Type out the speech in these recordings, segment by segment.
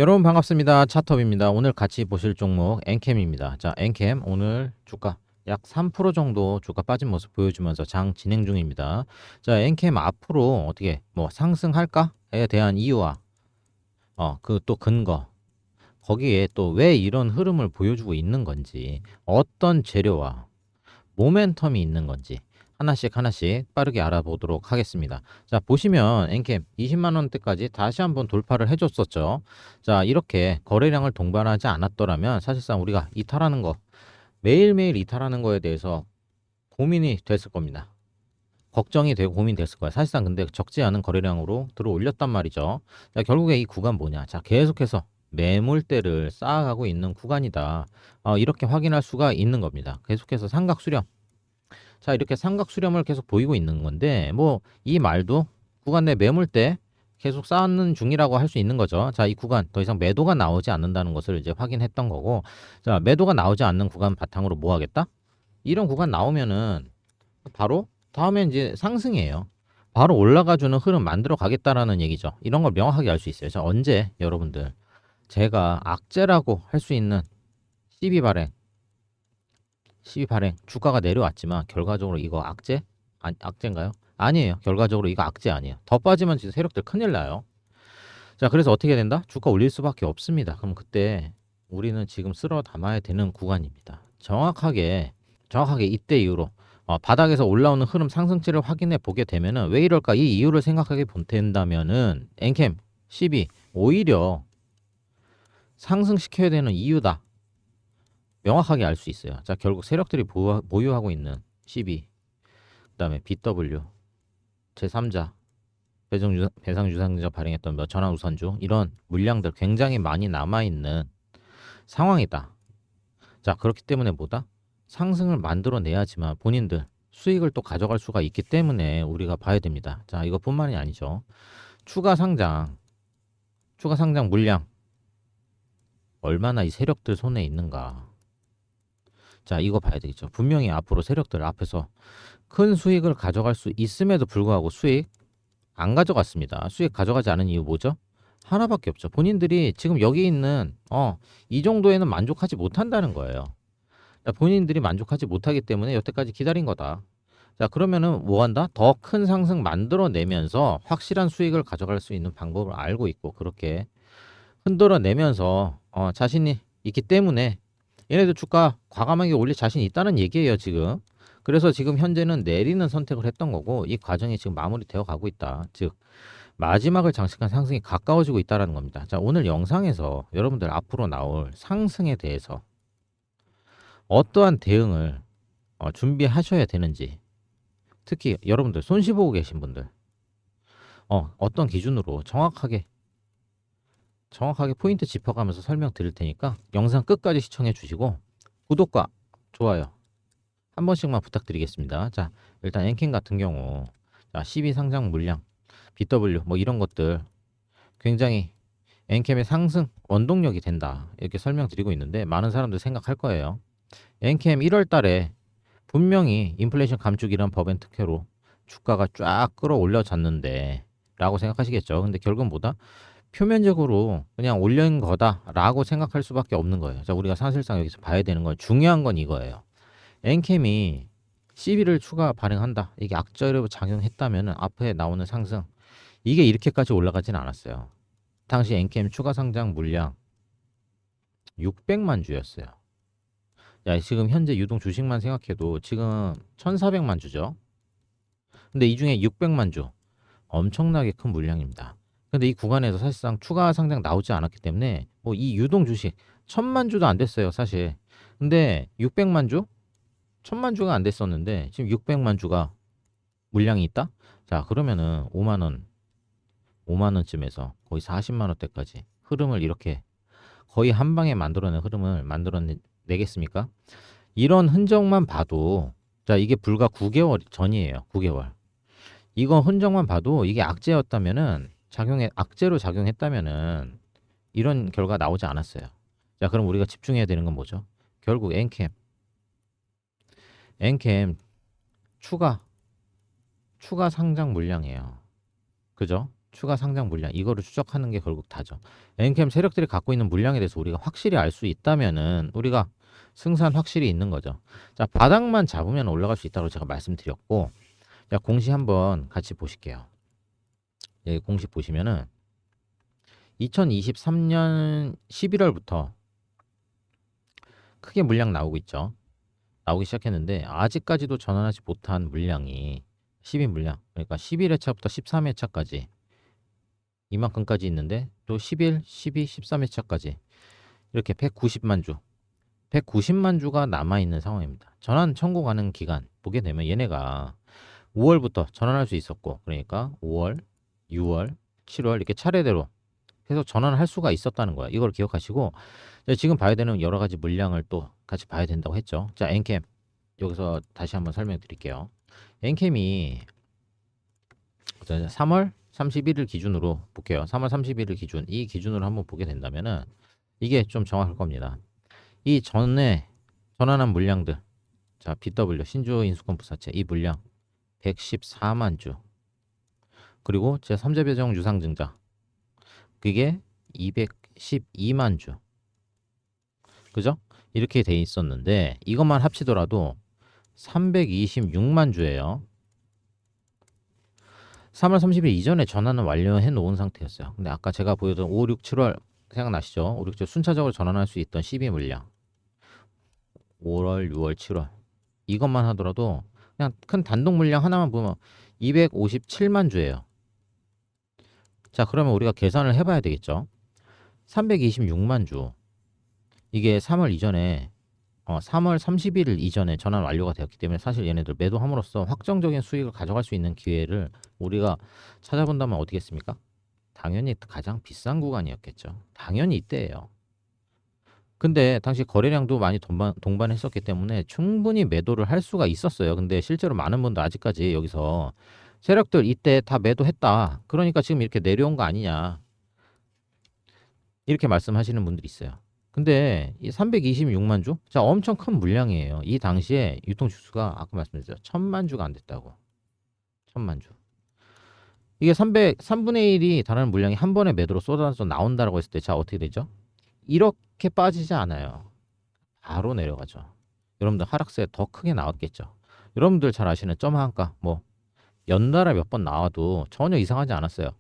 여러분 반갑습니다. 차톱입니다. 오늘 같이 보실 종목 엔캠입니다. 자, 엔캠 오늘 주가 약 3% 정도 주가 빠진 모습 보여주면서 장 진행 중입니다. 자, 엔캠 앞으로 어떻게 뭐 상승할까에 대한 이유와 그 또 근거, 거기에 또 왜 이런 흐름을 보여주고 있는 건지, 어떤 재료와 모멘텀이 있는 건지 하나씩 하나씩 빠르게 알아보도록 하겠습니다. 자, 보시면 엔캠 20만 원대까지 다시 한번 돌파를 해줬었죠. 자, 이렇게 거래량을 동반하지 않았더라면 사실상 우리가 이탈하는 거, 매일매일 이탈하는 거에 대해서 고민이 됐을 겁니다. 걱정이 되고 고민됐을 거야. 사실상 근데 적지 않은 거래량으로 들어 올렸단 말이죠. 자, 결국에 이 구간 뭐냐? 자, 계속해서 매물대를 쌓아가고 있는 구간이다. 이렇게 확인할 수가 있는 겁니다. 계속해서 삼각 수렴. 자, 이렇게 삼각 수렴을 계속 보이고 있는 건데, 뭐 이 말도 구간 내 매물대 계속 쌓는 중이라고 할 수 있는 거죠. 자, 이 구간 더 이상 매도가 나오지 않는다는 것을 이제 확인했던 거고, 자, 매도가 나오지 않는 구간 바탕으로 뭐 하겠다? 이런 구간 나오면은 바로 다음에 이제 상승이에요. 바로 올라가주는 흐름 만들어 가겠다라는 얘기죠. 이런 걸 명확하게 알 수 있어요. 자, 언제 여러분들 제가 악재라고 할 수 있는 CB 발행, CB 발행 주가가 내려왔지만 결과적으로 이거 악재? 악재인가요? 아니에요. 결과적으로 이거 악재 아니에요. 더 빠지면 진짜 세력들 큰일 나요. 자, 그래서 어떻게 된다? 주가 올릴 수밖에 없습니다. 그럼 그때 우리는 지금 쓸어 담아야 되는 구간입니다. 정확하게 이때 이후로 바닥에서 올라오는 흐름 상승치를 확인해 보게 되면은 왜 이럴까? 이 이유를 생각하게 본다면은 엔캠 12 오히려 상승시켜야 되는 이유다. 명확하게 알 수 있어요. 자, 결국 세력들이 보유하고 있는 CB, 그다음에 BW, 제3자, 배상유상자 발행했던 몇 전환우선주 이런 물량들 굉장히 많이 남아있는 상황이다. 자, 그렇기 때문에 뭐다? 상승을 만들어내야지만 본인들 수익을 또 가져갈 수가 있기 때문에 우리가 봐야 됩니다. 자, 이것뿐만이 아니죠. 추가 상장, 추가 상장 물량 얼마나 이 세력들 손에 있는가. 자, 이거 봐야 되겠죠. 분명히 앞으로 세력들 앞에서 큰 수익을 가져갈 수 있음에도 불구하고 수익 안 가져갔습니다. 수익 가져가지 않은 이유 뭐죠? 하나밖에 없죠. 본인들이 지금 여기 있는 이 정도에는 만족하지 못한다는 거예요. 자, 본인들이 만족하지 못하기 때문에 여태까지 기다린 거다. 자, 그러면은 뭐 한다? 더 큰 상승 만들어내면서 확실한 수익을 가져갈 수 있는 방법을 알고 있고 그렇게 흔들어내면서 자신이 있기 때문에 얘네들 주가 과감하게 올릴 자신이 있다는 얘기예요, 지금. 그래서 지금 현재는 내리는 선택을 했던 거고 이 과정이 지금 마무리되어 가고 있다. 즉 마지막을 장식한 상승이 가까워지고 있다는 겁니다. 자, 오늘 영상에서 여러분들 앞으로 나올 상승에 대해서 어떠한 대응을 준비하셔야 되는지, 특히 여러분들 손실 보고 계신 분들 어떤 기준으로 정확하게 포인트 짚어가면서 설명드릴 테니까 영상 끝까지 시청해 주시고 구독과 좋아요 한 번씩만 부탁드리겠습니다. 자, 일단 엔킨 같은 경우 자, 12 상장 물량, BW 뭐 이런 것들 굉장히 엔캠의 상승 원동력이 된다. 이렇게 설명드리고 있는데 많은 사람들 생각할 거예요. 엔캠 1월 달에 분명히 인플레이션 감축이란 법엔 특혜로 주가가 쫙 끌어올려졌는데 라고 생각하시겠죠. 근데 결국은 뭐다? 표면적으로 그냥 올린 거다라고 생각할 수밖에 없는 거예요. 자, 우리가 사실상 여기서 봐야 되는 건 중요한 건 이거예요. 엔캠이 CB를 추가 발행한다. 이게 악재로 작용했다면 앞에 나오는 상승 이게 이렇게까지 올라가진 않았어요. 당시 엔캠 추가 상장 물량 600만 주였어요. 야, 지금 현재 유동 주식만 생각해도 지금 1,400만 주죠. 근데 이 중에 600만 주 엄청나게 큰 물량입니다. 근데 이 구간에서 사실상 추가 상장 나오지 않았기 때문에 뭐 이 유동 주식 1,000만 주도 안 됐어요, 사실. 근데 600만 주? 1,000만 주가 안 됐었는데 지금 600만 주가 물량이 있다? 자, 그러면은 5만 원쯤에서 거의 40만 원대까지 흐름을 이렇게 거의 한 방에 만들어낸 흐름을 만들어내겠습니까? 이런 흔적만 봐도 자, 이게 불과 9개월 전이에요. 9개월. 이거 흔적만 봐도 이게 악재로 작용했다면은 이런 결과 나오지 않았어요. 자, 그럼 우리가 집중해야 되는 건 뭐죠? 결국 엔캠 추가 상장 물량이에요. 그죠? 추가 상장 물량 이거를 추적하는 게 결국 다죠. 엔캠 세력들이 갖고 있는 물량에 대해서 우리가 확실히 알 수 있다면은 우리가 승산 확실히 있는 거죠. 자, 바닥만 잡으면 올라갈 수 있다고 제가 말씀드렸고, 자, 공시 한번 같이 보실게요. 여기 공시 보시면은 2023년 11월부터 크게 물량 나오고 있죠. 나오기 시작했는데 아직까지도 전환하지 못한 물량이 12 물량, 그러니까 11회차부터 13회차까지 이만큼까지 있는데 또 11, 12, 13회차까지 이렇게 190만 주, 190만 주가 남아있는 상황입니다. 전환 청구 가능 기간 보게 되면 얘네가 5월부터 전환할 수 있었고, 그러니까 5월, 6월, 7월 이렇게 차례대로 계속 전환을 할 수가 있었다는 거야. 이걸 기억하시고, 지금 봐야 되는 여러 가지 물량을 또 같이 봐야 된다고 했죠. 자, 엔캠 여기서 다시 한번 설명드릴게요. 엔캠이 3월 31일 기준으로 볼게요. 3월 31일 기준, 이 기준으로 한번 보게 된다면은 이게 좀 정확할 겁니다. 이 전에 전환한 물량들, 자, BW 신주 인수권부사채 이 물량 114만 주, 그리고 제 3자 배정 유상증자 그게 212만 주, 그죠? 이렇게 돼 있었는데 이것만 합치더라도 326만 주예요. 3월 30일 이전에 전환은 완료해 놓은 상태였어요. 근데 아까 제가 보여준 5, 6, 7월 생각나시죠? 5, 6, 7 순차적으로 전환할 수 있던 12 물량 5월, 6월, 7월 이것만 하더라도 그냥 큰 단독 물량 하나만 보면 257만 주예요. 자, 그러면 우리가 계산을 해봐야 되겠죠? 326만 주 이게 3월 이전에 3월 31일 이전에 전환 완료가 되었기 때문에 사실 얘네들 매도함으로써 확정적인 수익을 가져갈 수 있는 기회를 우리가 찾아본다면 어디겠습니까? 당연히 가장 비싼 구간이었겠죠. 당연히 이때예요. 근데 당시 거래량도 많이 동반했었기 때문에 충분히 매도를 할 수가 있었어요. 근데 실제로 많은 분들 아직까지 여기서 세력들 이때 다 매도했다, 그러니까 지금 이렇게 내려온 거 아니냐, 이렇게 말씀하시는 분들이 있어요. 근데 이 326만 주? 자, 엄청 큰 물량이에요. 이 당시에 유통주수가 아까 말씀드렸죠. 1000만 주가 안 됐다고. 1000만 주. 이게 3분의 1이 다른 물량이 한 번에 매도로 쏟아져 나온다라고 했을 때, 자, 어떻게 되죠? 이렇게 빠지지 않아요. 바로 내려가죠. 여러분들 하락세 더 크게 나왔겠죠. 여러분들 잘 아시는 점한가, 뭐 연달아 몇 번 나와도 전혀 이상하지 않았어요.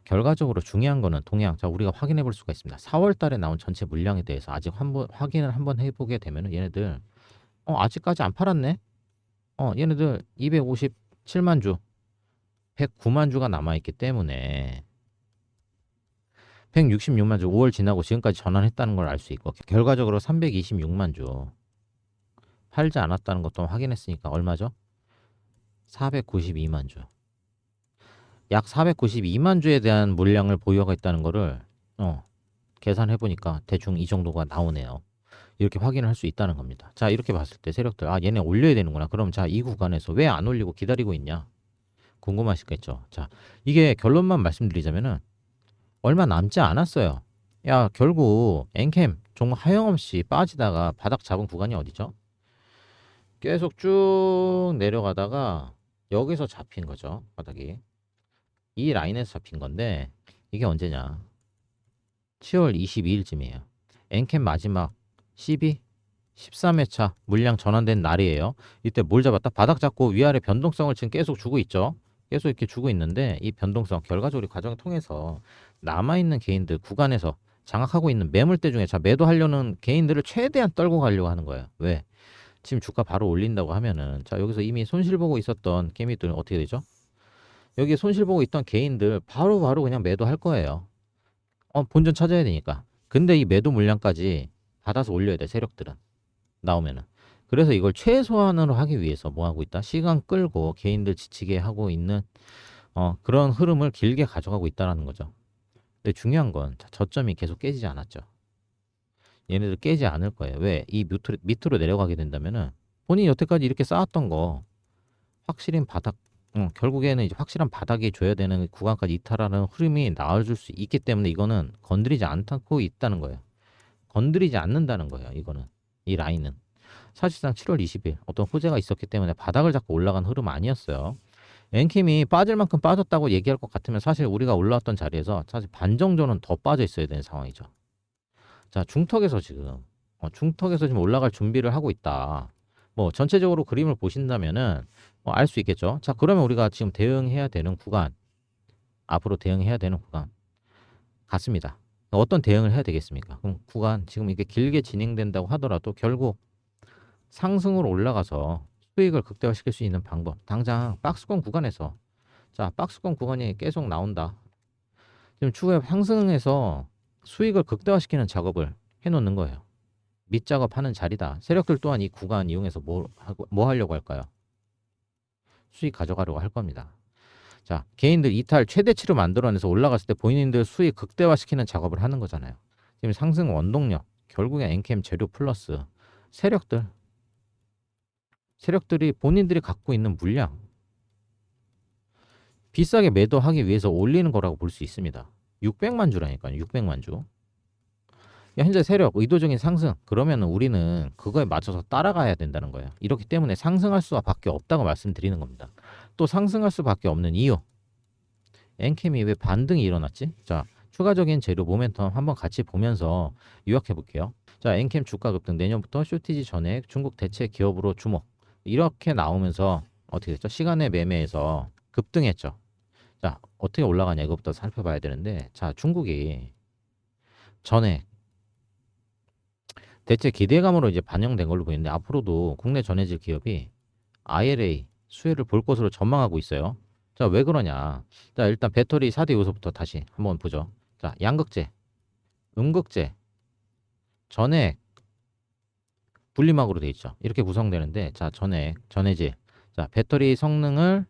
결과적으로 중요한 거는 동향. 자, 우리가 확인해 볼 수가 있습니다. 4월 달에 나온 전체 물량에 대해서 아직 한번 확인을 한번 해보게 되면 얘네들 아직까지 안 팔았네. 얘네들 257만 주, 109만 주가 남아있기 때문에 166만 주 5월 지나고 지금까지 전환했다는 걸 알 수 있고, 결과적으로 326만 주 팔지 않았다는 것도 확인했으니까 얼마죠? 492만 주. 약 492만 주에 대한 물량을 보유하고 있다는 거를 계산해 보니까 대충 이 정도가 나오네요. 이렇게 확인을 할 수 있다는 겁니다. 자, 이렇게 봤을 때 세력들, 얘네 올려야 되는구나. 그럼 자, 이 구간에서 왜 안 올리고 기다리고 있냐? 궁금하시겠죠. 자, 이게 결론만 말씀드리자면은 얼마 남지 않았어요. 야, 결국 엔캠 종목 하염없이 빠지다가 바닥 잡은 구간이 어디죠? 계속 쭉 내려가다가 여기서 잡힌 거죠. 바닥이. 이 라인에서 잡힌 건데 이게 언제냐? 10월 22일쯤이에요. 엔캠 마지막 12, 13회차 물량 전환된 날이에요. 이때 뭘 잡았다? 바닥 잡고 위아래 변동성을 지금 계속 주고 있죠. 계속 이렇게 주고 있는데 이 변동성 결과적으로 과정을 통해서 남아있는 개인들 구간에서 장악하고 있는 매물대 중에, 자, 매도하려는 개인들을 최대한 떨고 가려고 하는 거예요. 왜? 지금 주가 바로 올린다고 하면은, 자, 여기서 이미 손실 보고 있었던 개미들은 어떻게 되죠? 여기 손실 보고 있던 개인들 바로 그냥 매도할 거예요. 본전 찾아야 되니까. 근데 이 매도 물량까지 받아서 올려야 돼, 세력들은. 나오면은. 그래서 이걸 최소한으로 하기 위해서 뭐 하고 있다? 시간 끌고 개인들 지치게 하고 있는 그런 흐름을 길게 가져가고 있다라는 거죠. 근데 중요한 건 저점이 계속 깨지지 않았죠. 얘네들 깨지 않을 거예요. 왜? 이 밑으로 내려가게 된다면은 본인이 여태까지 이렇게 쌓았던 거 확실히 바닥, 결국에는 이제 확실한 바닥이 줘야 되는 구간까지 이탈하는 흐름이 나와줄 수 있기 때문에 이거는 건드리지 않고 있다는 거예요. 건드리지 않는다는 거예요. 이거는, 이 라인은 사실상 7월 20일 어떤 호재가 있었기 때문에 바닥을 잡고 올라간 흐름 아니었어요. 엔캠이 빠질 만큼 빠졌다고 얘기할 것 같으면 사실 우리가 올라왔던 자리에서 사실 반 정도는 더 빠져 있어야 되는 상황이죠. 자, 중턱에서 지금 올라갈 준비를 하고 있다. 뭐 전체적으로 그림을 보신다면은 알 수 있겠죠. 자, 그러면 우리가 지금 대응해야 되는 구간, 앞으로 대응해야 되는 구간 같습니다. 어떤 대응을 해야 되겠습니까? 그럼 구간 지금 이게 길게 진행된다고 하더라도 결국 상승으로 올라가서 수익을 극대화시킬 수 있는 방법. 당장 박스권 구간에서 자, 박스권 구간이 계속 나온다. 지금 추후에 상승해서 수익을 극대화시키는 작업을 해놓는 거예요. 밑작업하는 자리다. 세력들 또한 이 구간 이용해서 뭐 하려고 할까요? 수익 가져가려고 할 겁니다. 자, 개인들 이탈 최대치로 만들어내서 올라갔을 때 본인들 수익 극대화시키는 작업을 하는 거잖아요. 지금 상승 원동력, 결국엔 엔캠 재료 플러스 세력들이 본인들이 갖고 있는 물량 비싸게 매도하기 위해서 올리는 거라고 볼 수 있습니다. 600만 주라니까요. 600만 주. 현재 세력 의도적인 상승 그러면 우리는 그거에 맞춰서 따라가야 된다는 거예요. 이렇기 때문에 상승할 수밖에 없다고 말씀드리는 겁니다. 또 상승할 수밖에 없는 이유 엔캠이 왜 반등이 일어났지? 자, 추가적인 재료 모멘텀 한번 같이 보면서 요약해 볼게요. 자, 엔캠 주가 급등 내년부터 쇼티지 전액 중국 대체 기업으로 주목 이렇게 나오면서 어떻게 됐죠? 시간의 매매에서 급등했죠. 자, 어떻게 올라가냐 이것부터 살펴봐야 되는데 자, 중국이 전액 대체 기대감으로 이제 반영된 걸로 보이는데 앞으로도 국내 전해질 기업이 IRA 수혜를 볼 것으로 전망하고 있어요. 자, 왜 그러냐? 자, 일단 배터리 4대 요소부터 다시 한번 보죠. 자, 양극재, 음극재, 전액 분리막으로 돼 있죠. 이렇게 구성되는데 자, 전해질. 자, 배터리 성능을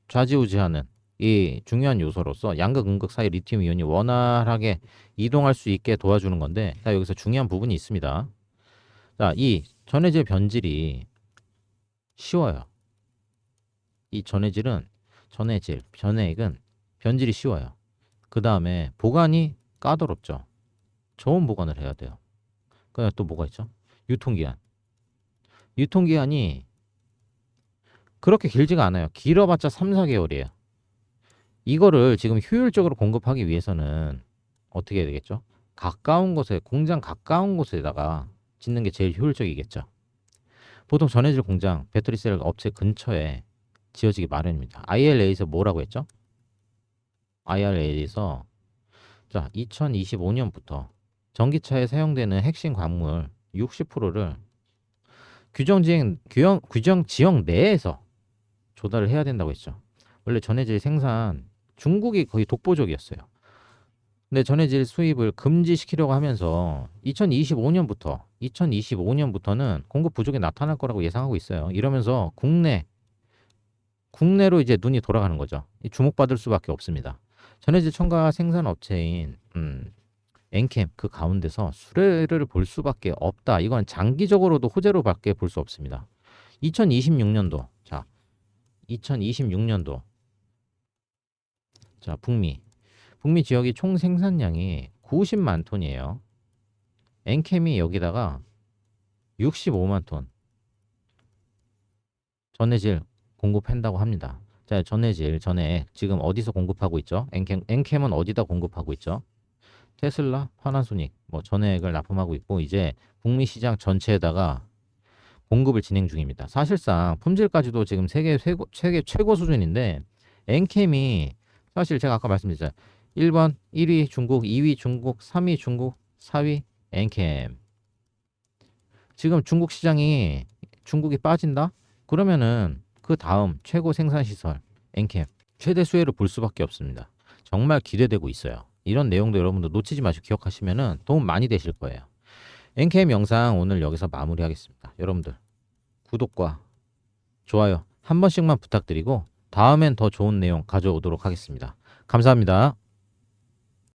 좌지우지하는 이 중요한 요소로서 양극, 음극 사이 리튬 이온이 원활하게 이동할 수 있게 도와주는 건데 자, 여기서 중요한 부분이 있습니다. 자, 이 전해질 변질이 쉬워요. 이 변액은 변질이 쉬워요. 그 다음에 보관이 까다롭죠. 저온 보관을 해야 돼요. 그다음에 또 뭐가 있죠? 유통기한. 유통기한이 그렇게 길지가 않아요. 길어봤자 3, 4개월이에요. 이거를 지금 효율적으로 공급하기 위해서는 어떻게 해야 되겠죠? 공장 가까운 곳에다가 짓는 게 제일 효율적이겠죠. 보통 전해질 공장, 배터리셀 업체 근처에 지어지기 마련입니다. IRA에서 뭐라고 했죠? IRA에서 자, 2025년부터 전기차에 사용되는 핵심 광물 60%를 규정 지역 내에서 조달을 해야 된다고 했죠. 원래 전해질 생산 중국이 거의 독보적이었어요. 근데 전해질 수입을 금지시키려고 하면서 2025년부터는 공급 부족이 나타날 거라고 예상하고 있어요. 이러면서 국내로 이제 눈이 돌아가는 거죠. 주목받을 수밖에 없습니다. 전해질 첨가 생산 업체인 엔캠 그 가운데서 수혜를 볼 수밖에 없다. 이건 장기적으로도 호재로밖에 볼 수 없습니다. 2026년도 자 2026년도 자 북미 지역이 총 생산량이 90만 톤이에요. 엔캠이 여기다가 65만 톤 전해질 공급한다고 합니다. 자, 전액 지금 어디서 공급하고 있죠? 엔캠은 어디다 공급하고 있죠? 테슬라, 파나소닉 뭐 전액을 납품하고 있고 이제 북미 시장 전체에다가 공급을 진행 중입니다. 사실상 품질까지도 지금 세계 최고 수준인데 엔캠이 사실 제가 아까 말씀드렸잖아요. 1번 1위 중국, 2위 중국, 3위 중국, 4위 엔캠. 지금 중국이 빠진다? 그러면은 그 다음 최고 생산 시설 엔캠 최대 수혜를 볼 수밖에 없습니다. 정말 기대되고 있어요. 이런 내용도 여러분들 놓치지 마시고 기억하시면은 도움 많이 되실 거예요. 엔캠 영상 오늘 여기서 마무리하겠습니다. 여러분들 구독과 좋아요 한 번씩만 부탁드리고 다음엔 더 좋은 내용 가져오도록 하겠습니다. 감사합니다.